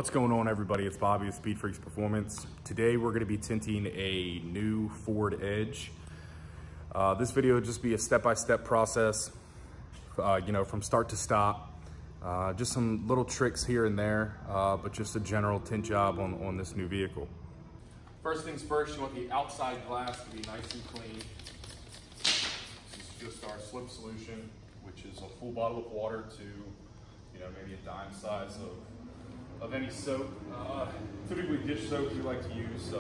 What's going on, everybody? It's Bobby with Speed Freaks Performance. Today we're going to be tinting a new Ford Edge. This video will just be a step-by-step process, from start to stop. Just some little tricks here and there, but just a general tint job on this new vehicle. First things first, you want the outside glass to be nice and clean. This is just our slip solution, which is a full bottle of water to, maybe a dime size of any soap. Typically dish soap we like to use,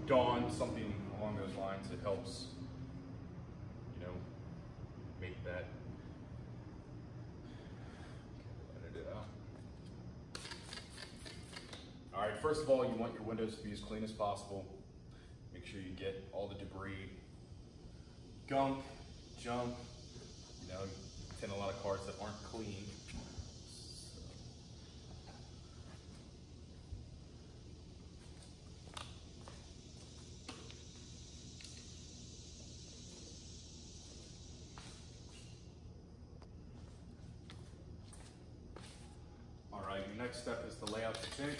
Dawn, something along those lines. It helps, make that. All right, first of all, you want your windows to be as clean as possible. Make sure you get all the debris, gunk, junk, tint a lot of cars that aren't clean. All right, your next step is to lay out the tint.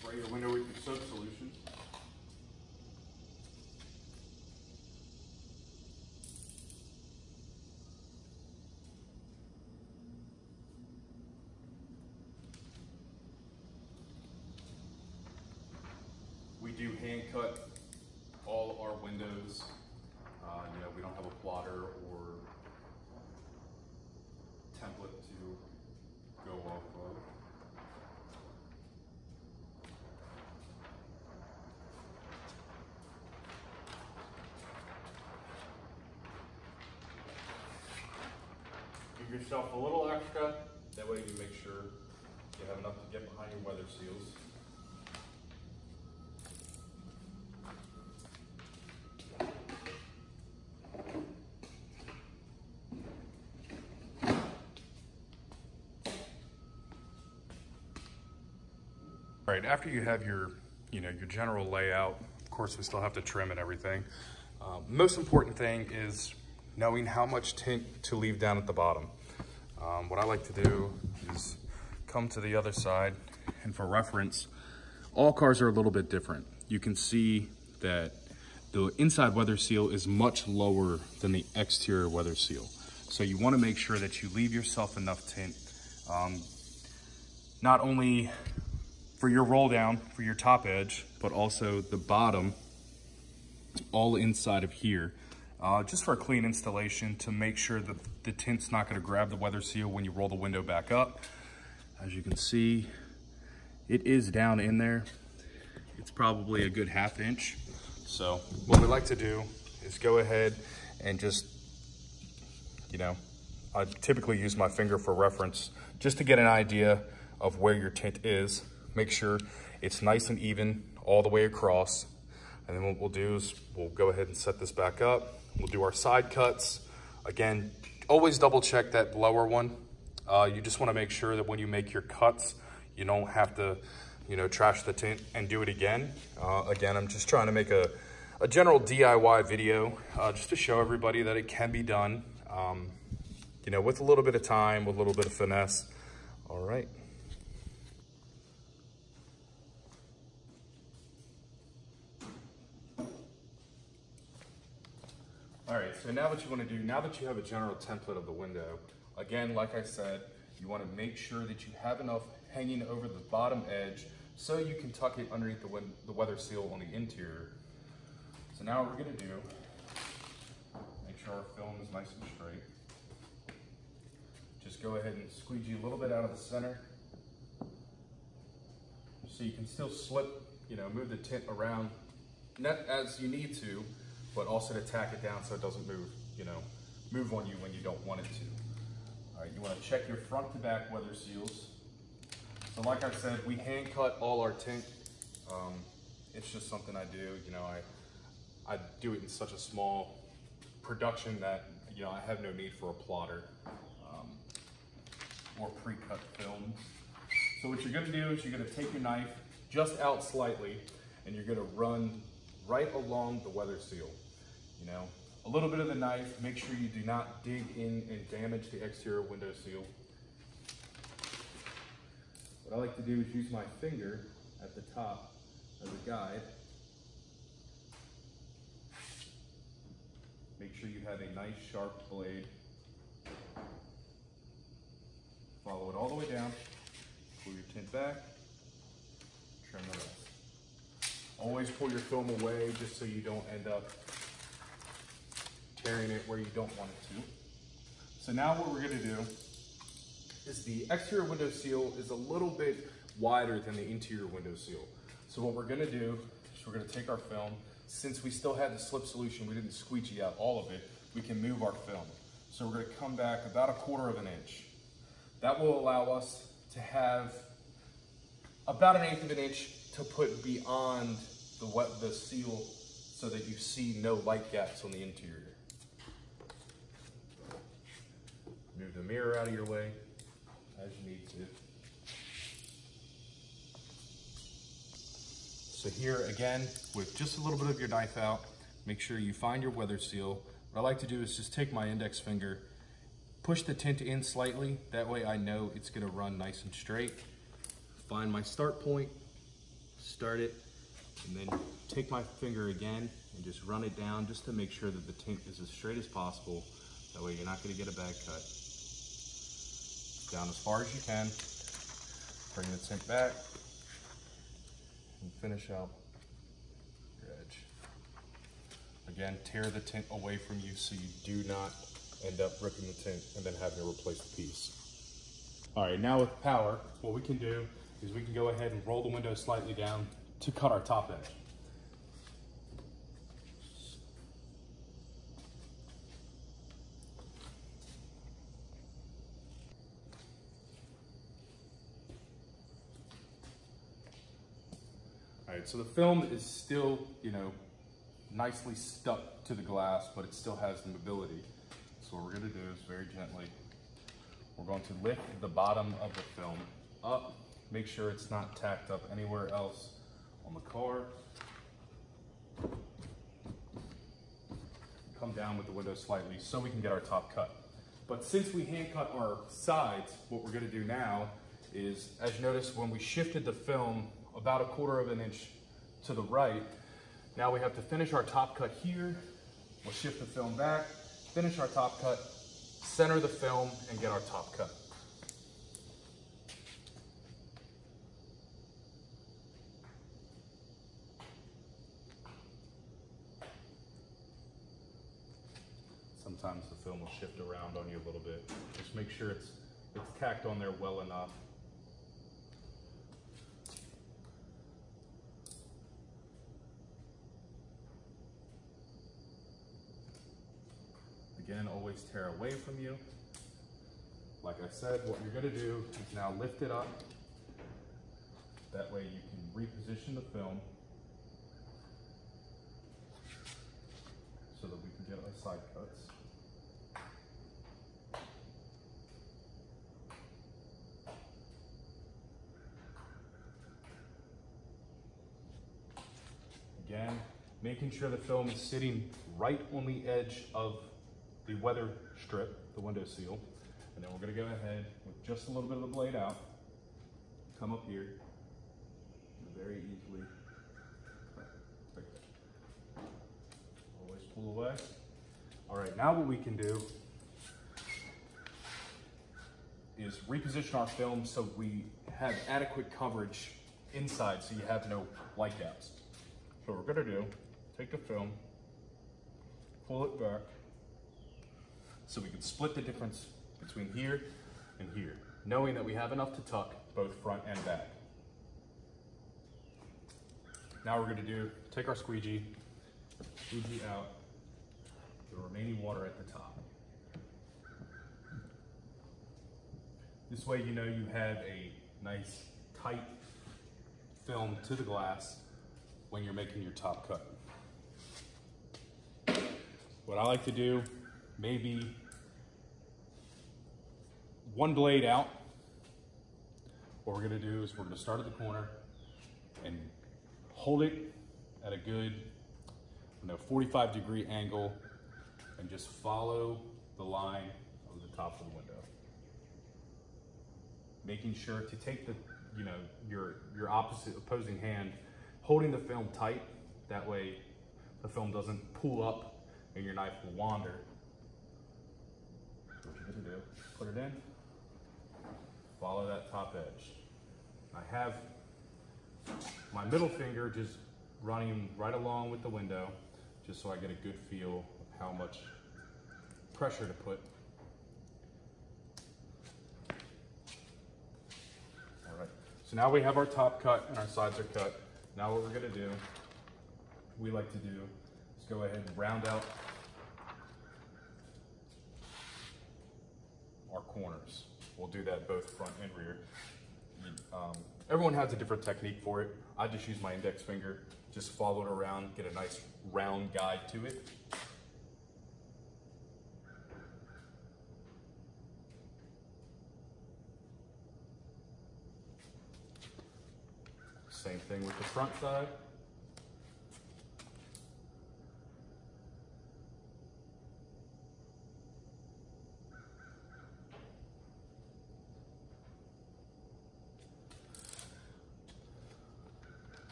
Spray your window with your soap solution. We do hand cut all our windows. We don't have a plotter or template to go off of. Give yourself a little extra, that way you make sure you have enough to get behind your weather seals. All right, after you have your general layout, of course we still have to trim and everything. Most important thing is knowing how much tint to leave down at the bottom. What I like to do is come to the other side, and for reference, all cars are a little bit different. You can see that the inside weather seal is much lower than the exterior weather seal. So you wanna make sure that you leave yourself enough tint, not only for your roll down, for your top edge, but also the bottom, all inside of here, just for a clean installation to make sure that the tint's not gonna grab the weather seal when you roll the window back up. As you can see, it is down in there. It's probably a good ½ inch. So what we like to do is go ahead and just, I typically use my finger for reference just to get an idea of where your tint is. Make sure it's nice and even all the way across. And then what we'll do is we'll go ahead and set this back up. We'll do our side cuts. Again, always double check that lower one. You just wanna make sure that when you make your cuts, you don't have to, trash the tint and do it again. Again, I'm just trying to make a general DIY video just to show everybody that it can be done, with a little bit of time, with a little bit of finesse. All right. All right, so now what you want to do, now that you have a general template of the window, again, like I said, you want to make sure that you have enough hanging over the bottom edge so you can tuck it underneath the weather seal on the interior. So now what we're going to do, make sure our film is nice and straight. Just go ahead and squeegee a little bit out of the center so you can still slip, move the tint around, not as you need to, but also to tack it down so it doesn't move, move on you when you don't want it to. All right, you want to check your front to back weather seals. So like I said, we hand cut all our tint. It's just something I do, I do it in such a small production that, I have no need for a plotter or pre-cut film. So what you're gonna do is you're gonna take your knife just out slightly and you're gonna run right along the weather seal. A little bit of the knife, make sure you do not dig in and damage the exterior window seal. What I like to do is use my finger at the top as a guide. Make sure you have a nice sharp blade. Follow it all the way down, pull your tint back, trim the rest. Always pull your film away just so you don't end up tearing it where you don't want it to. So now what we're gonna do is the exterior window seal is a little bit wider than the interior window seal. So what we're gonna do is we're gonna take our film. Since we still had the slip solution, we didn't squeegee out all of it, we can move our film. So we're gonna come back about 1/4 of an inch. That will allow us to have about 1/8 of an inch to put beyond the seal so that you see no light gaps on the interior. Move the mirror out of your way as you need to. So here again, with just a little bit of your knife out, make sure you find your weather seal. What I like to do is just take my index finger, push the tint in slightly, that way I know it's gonna run nice and straight. Find my start point, start it, and then take my finger again and just run it down just to make sure that the tint is as straight as possible. That way you're not gonna get a bad cut. Down as far as you can, bring the tint back, and finish out your edge. Again, tear the tint away from you so you do not end up ripping the tint and then having to replace the piece. All right, now with power, what we can do is we can go ahead and roll the window slightly down to cut our top edge. All right, so the film is still, nicely stuck to the glass, but it still has the mobility. So what we're gonna do is very gently, we're going to lift the bottom of the film up, make sure it's not tacked up anywhere else on the car. Come down with the window slightly so we can get our top cut. But since we hand cut our sides, what we're gonna do now is, as you notice, when we shifted the film about 1/4 of an inch to the right, now we have to finish our top cut here. We'll shift the film back, finish our top cut, center the film, and get our top cut. Sometimes the film will shift around on you a little bit. Just make sure it's tacked on there well enough. Again, always tear away from you. Like I said, what you're gonna do is now lift it up. That way you can reposition the film so that we can get our side cuts. Again, making sure the film is sitting right on the edge of the weather strip, the window seal. And then we're gonna go ahead with just a little bit of the blade out, come up here, and very easily, like that. Always pull away. All right, now what we can do is reposition our film so we have adequate coverage inside so you have no light gaps. So what we're gonna do, take the film, pull it back, so we can split the difference between here and here, knowing that we have enough to tuck both front and back. Now we're gonna take our squeegee out the remaining water at the top. This way you know you have a nice tight film to the glass when you're making your top cut. What I like to do, maybe one blade out. What we're gonna do is we're gonna start at the corner and hold it at a good 45-degree angle and just follow the line of the top of the window. Making sure to take your opposing hand holding the film tight. That way the film doesn't pull up and your knife will wander. What you're gonna do, put it in, follow that top edge. I have my middle finger just running right along with the window, just so I get a good feel of how much pressure to put. All right, so now we have our top cut and our sides are cut. Now what we're gonna do, we like to do, is go ahead and round out our corners. We'll do that both front and rear. Everyone has a different technique for it. I just use my index finger, just follow it around, get a nice round guide to it. Same thing with the front side.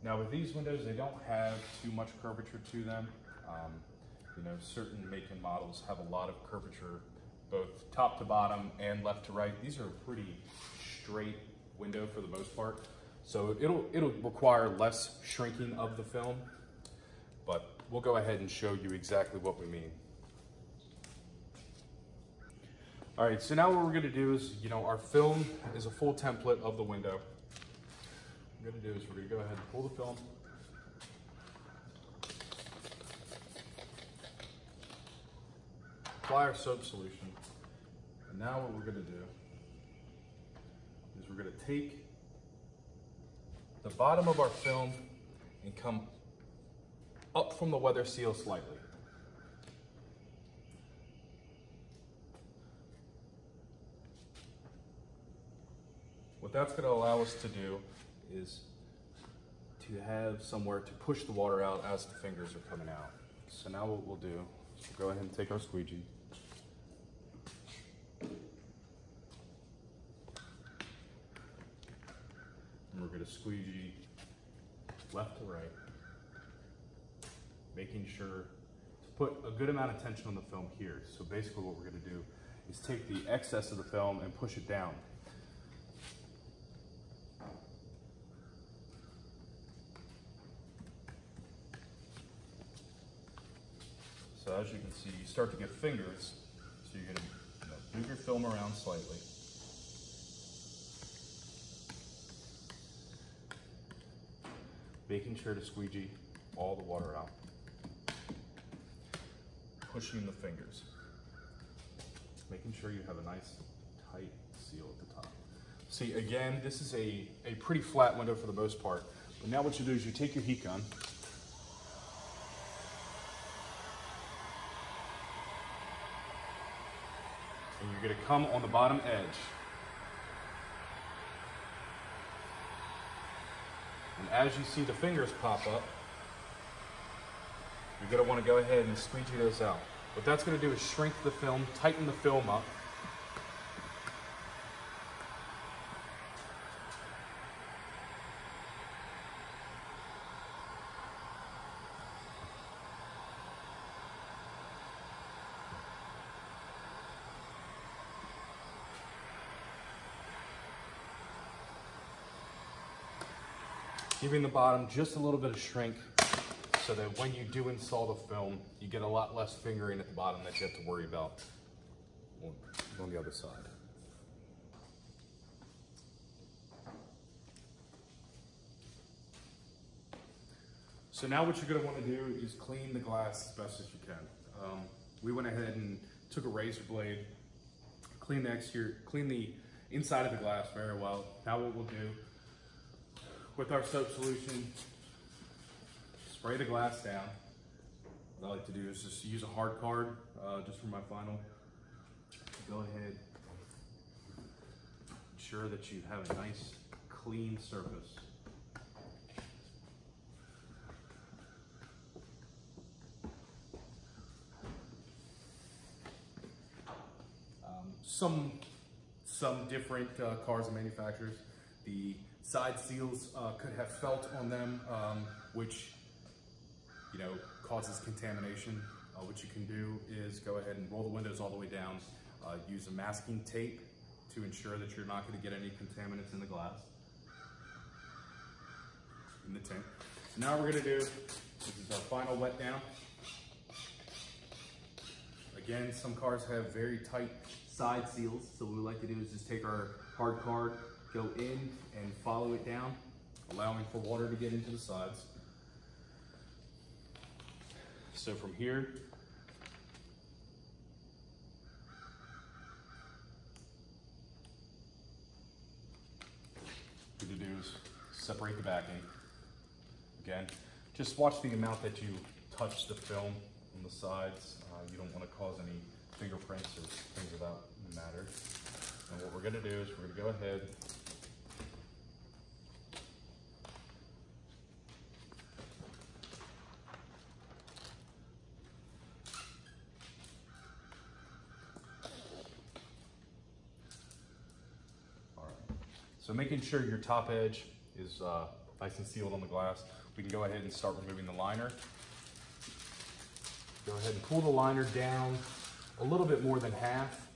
Now with these windows, they don't have too much curvature to them. Certain make and models have a lot of curvature, both top to bottom and left to right. These are a pretty straight window for the most part. So it'll require less shrinking of the film, but we'll go ahead and show you exactly what we mean. All right, so now what we're gonna do is, our film is a full template of the window. What we're gonna do is we're gonna go ahead and pull the film. Apply our soap solution. And now what we're gonna do is we're gonna take the bottom of our film and come up from the weather seal slightly. What that's gonna allow us to do is to have somewhere to push the water out as the fingers are coming out. So now what we'll do is we'll go ahead and take our squeegee. And we're gonna squeegee left to right, making sure to put a good amount of tension on the film here. So basically what we're gonna do is take the excess of the film and push it down. So as you can see, you start to get fingers, so you're gonna move your film around slightly. Making sure to squeegee all the water out. Pushing the fingers. Making sure you have a nice tight seal at the top. See, again, this is a pretty flat window for the most part, but now what you do is you take your heat gun, and you're gonna come on the bottom edge. And as you see the fingers pop up, you're gonna wanna go ahead and squeegee those out. What that's gonna do is shrink the film, tighten the film up. Giving the bottom just a little bit of shrink so that when you do install the film, you get a lot less fingering at the bottom that you have to worry about on the other side. So now what you're gonna wanna do is clean the glass as best as you can. We went ahead and took a razor blade, cleaned the inside of the glass very well. Now what we'll do, with our soap solution, spray the glass down. What I like to do is just use a hard card just for my final. Go ahead, ensure that you have a nice clean surface. some different cars and manufacturers, the side seals could have felt on them, which causes contamination. What you can do is go ahead and roll the windows all the way down. Use a masking tape to ensure that you're not going to get any contaminants in the glass, in the tint. So now we're going to do, this is our final wet down. Again, some cars have very tight side seals, so what we like to do is just take our hard card, go in and follow it down, allowing for water to get into the sides. So from here, what to do is separate the backing. Again, just watch the amount that you touch the film on the sides. You don't want to cause any fingerprints or things of that matter. And what we're going to do is we're going to go ahead So making sure your top edge is nice and sealed on the glass, we can go ahead and start removing the liner. Go ahead and pull the liner down a little bit more than half,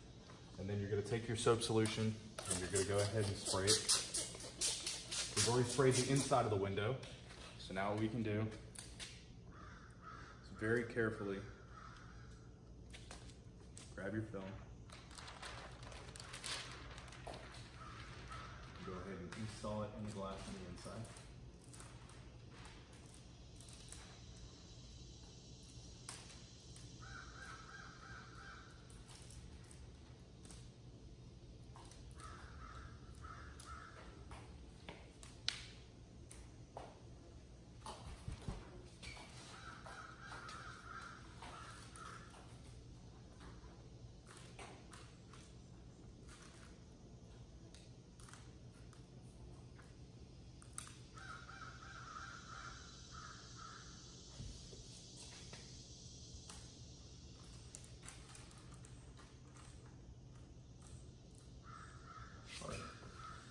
and then you're going to take your soap solution and you're going to go ahead and spray it. We've already sprayed the inside of the window, so now what we can do is very carefully grab your film. Go ahead and install it in the glass on the inside.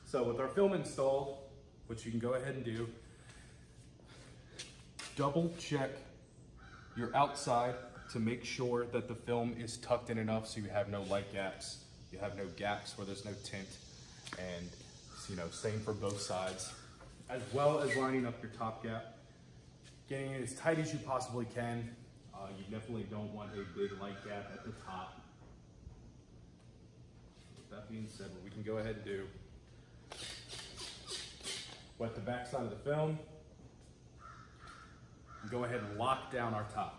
So with our film installed, what you can go ahead and do, double check your outside to make sure that the film is tucked in enough so you have no light gaps, you have no gaps where there's no tint, and same for both sides, as well as lining up your top gap, getting it as tight as you possibly can. You definitely don't want a big light gap at the top. With that being said, what we can go ahead and do, wet the back side of the film, and go ahead and lock down our top.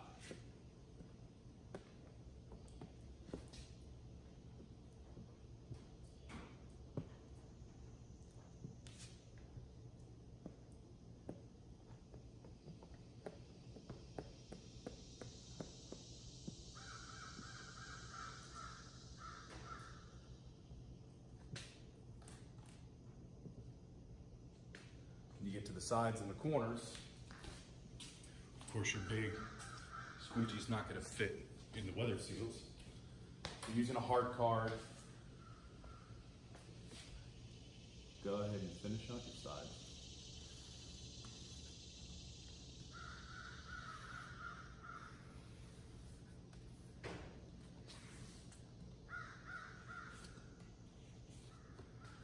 You get to the sides and the corners, of course your big squeegee's not going to fit in the weather seals. You're using a hard card. Go ahead and finish out your side.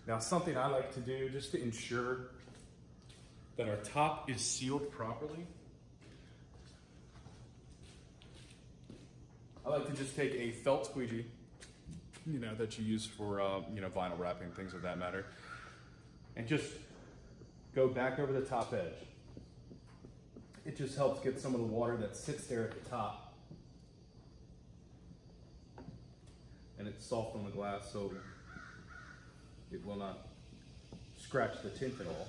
Now, something I like to do just to ensure that our top is sealed properly, I like to just take a felt squeegee, that you use for, vinyl wrapping, things of that matter, and just go back over the top edge. It just helps get some of the water that sits there at the top, and it's soft on the glass, so it will not scratch the tint at all.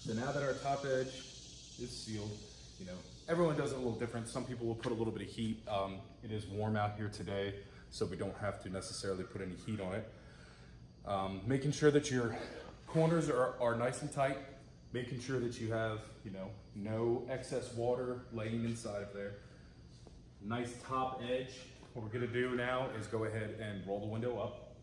So now that our top edge is sealed, everyone does it a little different. Some people will put a little bit of heat. It is warm out here today, so we don't have to necessarily put any heat on it. Making sure that your corners are nice and tight, making sure that you have, no excess water laying inside of there. Nice top edge. What we're gonna do now is go ahead and roll the window up.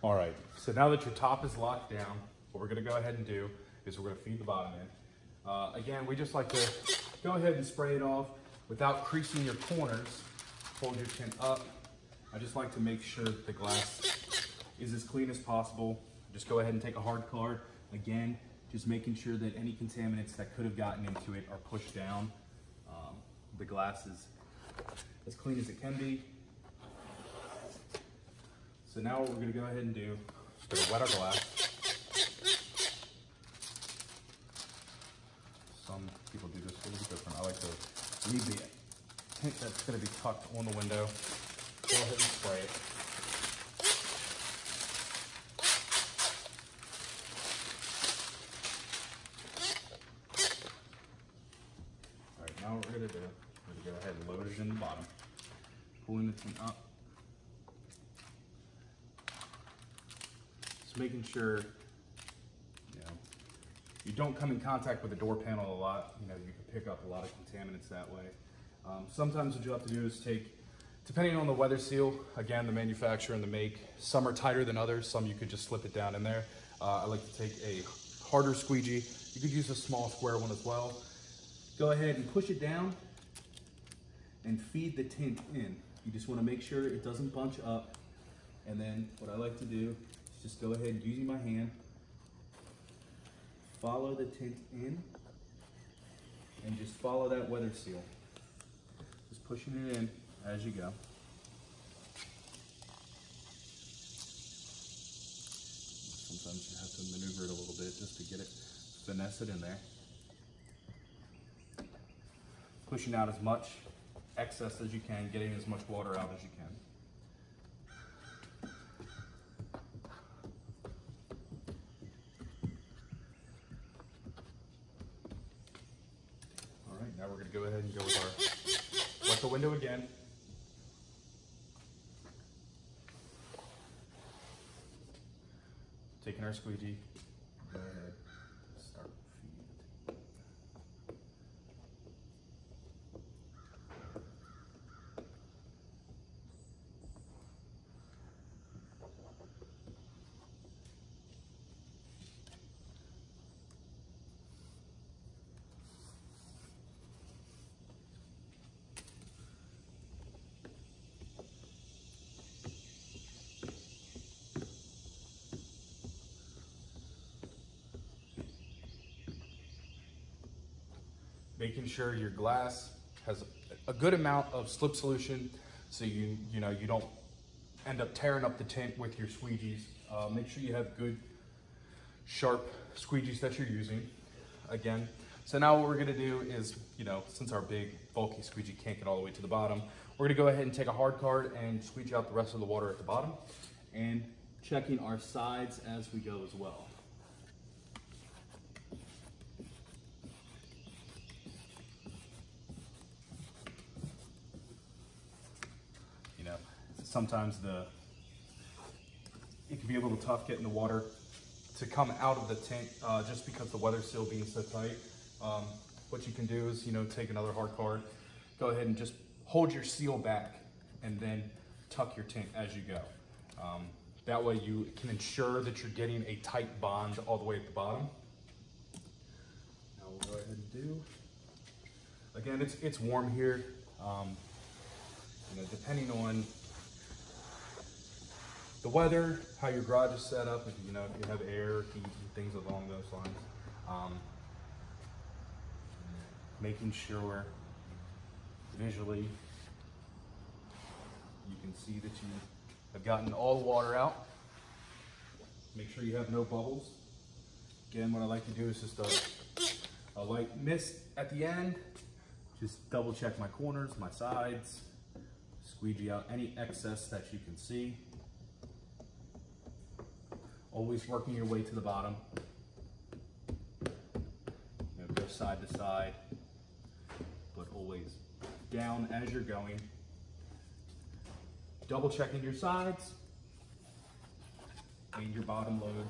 All right, so now that your top is locked down, what we're gonna go ahead and do is we're gonna feed the bottom in. Again, we just like to go ahead and spray it off without creasing your corners. Hold your tint up. I just like to make sure that the glass is as clean as possible. Just go ahead and take a hard card. Again, just making sure that any contaminants that could have gotten into it are pushed down. The glass is as clean as it can be. So now what we're gonna go ahead and do is we're gonna wet our glass. Some people do this a little bit different. I like to leave the tint that's gonna be tucked on the window. Go ahead and spray it. All right, now what we're gonna do, we're gonna go ahead and load it in the bottom. Pulling the tint up. Just making sure, you don't come in contact with the door panel a lot. You can pick up a lot of contaminants that way. Sometimes what you have to do is take, depending on the weather seal, again, the manufacturer and the make, some are tighter than others. Some you could just slip it down in there. I like to take a harder squeegee. You could use a small square one as well. Go ahead and push it down and feed the tint in. You just want to make sure it doesn't bunch up. And then what I like to do is just go ahead and using my hand, follow the tint in and just follow that weather seal. Just pushing it in as you go. Sometimes you have to maneuver it a little bit just to get it, finesse it in there. Pushing out as much excess as you can, getting as much water out as you can. All right, now we're going to go ahead and go with our wet the window again. Taking our squeegee, go ahead, start feeding it. Making sure your glass has a good amount of slip solution so you don't end up tearing up the tint with your squeegees. Make sure you have good sharp squeegees that you're using. Again, so now what we're gonna do is, since our big bulky squeegee can't get all the way to the bottom, we're gonna go ahead and take a hard card and squeegee out the rest of the water at the bottom and checking our sides as we go as well. Sometimes it can be a little tough getting the water to come out of the tint just because the weather seal being so tight. What you can do is, take another hard card, go ahead and just hold your seal back and then tuck your tint as you go. That way you can ensure that you're getting a tight bond all the way at the bottom. Now we'll go ahead and do, again, it's warm here. Depending on the weather, how your garage is set up, if you have air, heat, and things along those lines. Making sure visually you can see that you have gotten all the water out. Make sure you have no bubbles. Again, what I like to do is just a light mist at the end. Just double check my corners, my sides, squeegee out any excess that you can see. Always working your way to the bottom. Go side to side, but always down as you're going. Double checking your sides and your bottom load.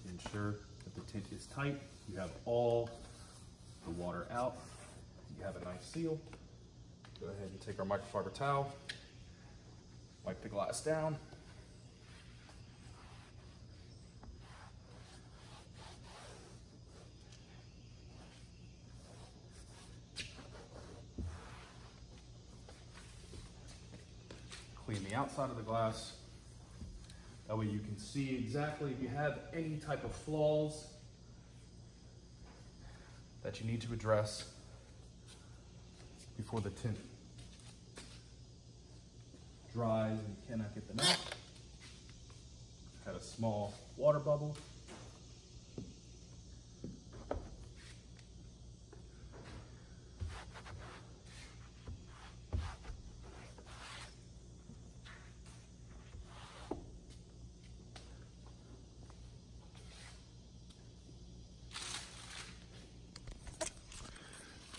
Ensure that the tint is tight. You have all the water out. You have a nice seal. Go ahead and take our microfiber towel, wipe the glass down. clean the outside of the glass. That way you can see exactly if you have any type of flaws that you need to address before the tint dries and you cannot get them out. Had a small water bubble.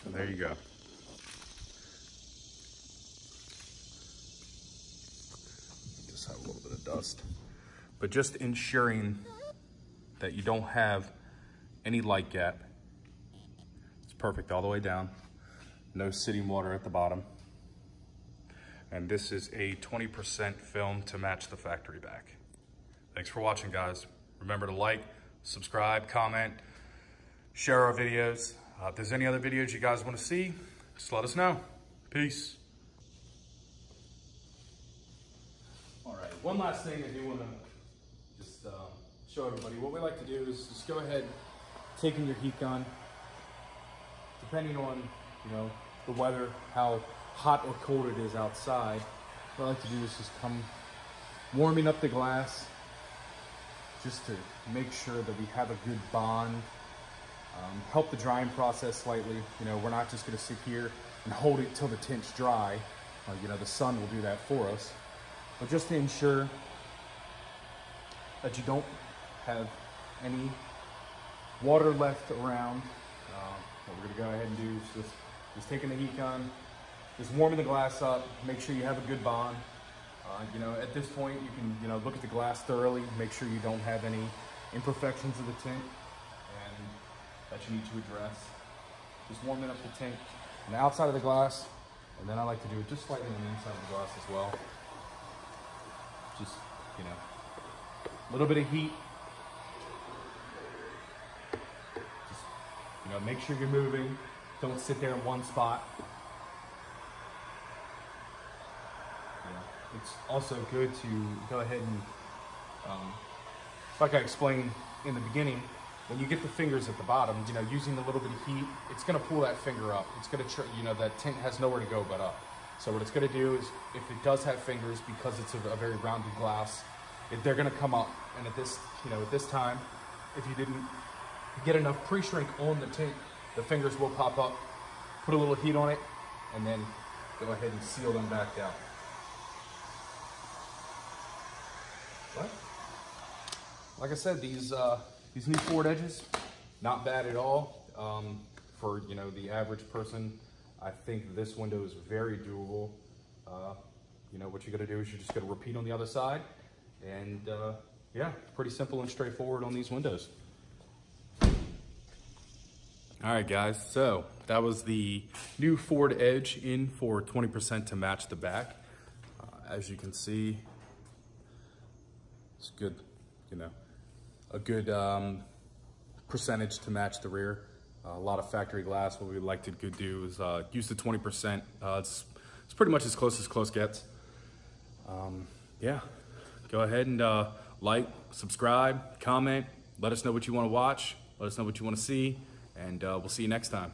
And there you go. Just have a little bit of dust. But just ensuring that you don't have any light gap. It's perfect all the way down. No sitting water at the bottom. And this is a 20% film to match the factory back. Thanks for watching, guys. Remember to like, subscribe, comment, share our videos. If there's any other videos you guys want to see, just let us know. Peace. All right, one last thing I do want to just show everybody. What we like to do is just go ahead, take in your heat gun. Depending on, the weather, how hot or cold it is outside, what I like to do is just come warming up the glass just to make sure that we have a good bond. Help the drying process slightly. We're not just going to sit here and hold it till the tint's dry. The sun will do that for us. But just to ensure that you don't have any water left around, what we're going to go ahead and do is just taking the heat gun, just warming the glass up, make sure you have a good bond. At this point, you can look at the glass thoroughly, make sure you don't have any imperfections of the tint that you need to address. Just warming up the tint on the outside of the glass, and then I like to do it just slightly on the inside of the glass as well. Just, a little bit of heat. Just, make sure you're moving. Don't sit there in one spot. It's also good to go ahead and, like I explained in the beginning, when you get the fingers at the bottom, using a little bit of heat, it's going to pull that finger up. It's going to, that tint has nowhere to go but up. So what it's going to do is, if it does have fingers, because it's a very rounded glass, they're going to come up. And at this, at this time, if you didn't get enough pre-shrink on the tint, the fingers will pop up. Put a little heat on it, and then go ahead and seal them back down. What? Like I said, these new forward edges, not bad at all. For the average person, I think this window is very doable. What you're gonna do is you're just gonna repeat on the other side, and yeah, pretty simple and straightforward on these windows. All right, guys, so that was the new forward edge in for 20% to match the back. As you can see, it's good, a good percentage to match the rear. A lot of factory glass. What we like to do is use the 20%. It's pretty much as close gets. Yeah, go ahead and like, subscribe, comment, let us know what you want to watch, let us know what you want to see, and we'll see you next time.